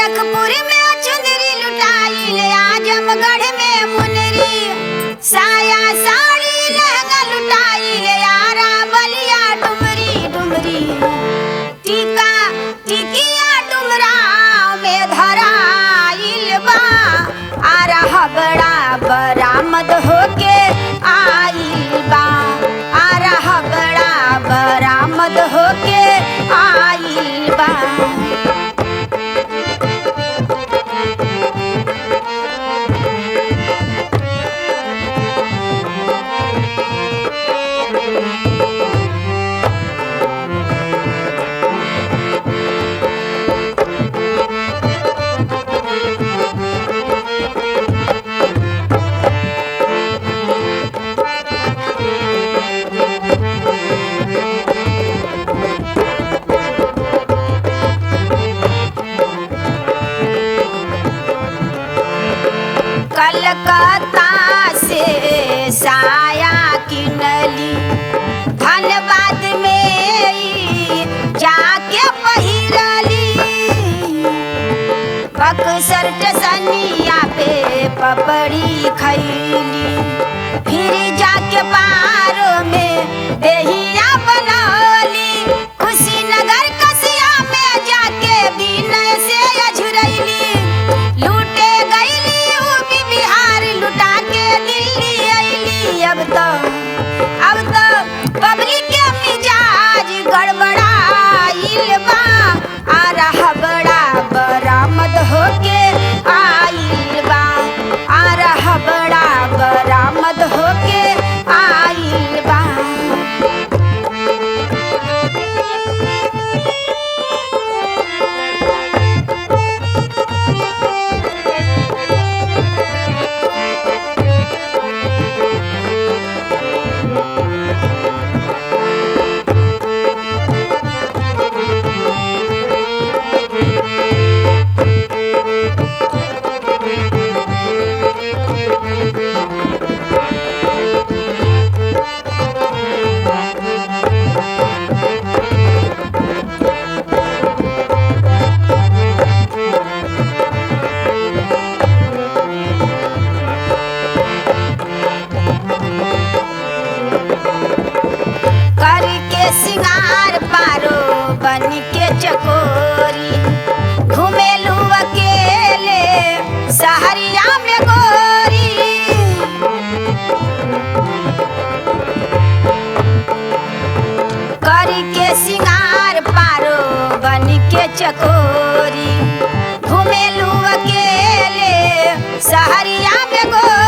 गोरखपुर में चुंदरी लुटाइल, आजमगढ़ में मुनरी, साया साड़ी लहंगा लुटाइल, आरा बलिया डुमरी डुमरी, टीका टिकिया डुमरा में धराइल बा, आरा हबड़ा बरामद होके आइल बा, आरा हबड़ा बरामद होके आइल बा। कलकत्ता से साया किनली, धनबाद में ई जाके पहिरली, बक्सर टसनिया पे पपड़ी खैली, फिर जाके पारो में देहिया बनौली, कुशीनगर कसिया में जाके विनय से अझुरैली, लूटे गईली यूपी बिहार लुटा के दिल्ली अइली। अब तो पब्लिक के मिजाज गड़बड़ाइल बा, आरा हबड़ा बरामद होके आइल बा, आरा हबड़ा बरामद होके आइल बा। सिंगार पारो बन के चकोरी, घुमेलू अकेले सहरिया में गोरी, करी के सिंगार पारो बन के चकोरी, घुमेलू अकेले सहरिया में गोरी।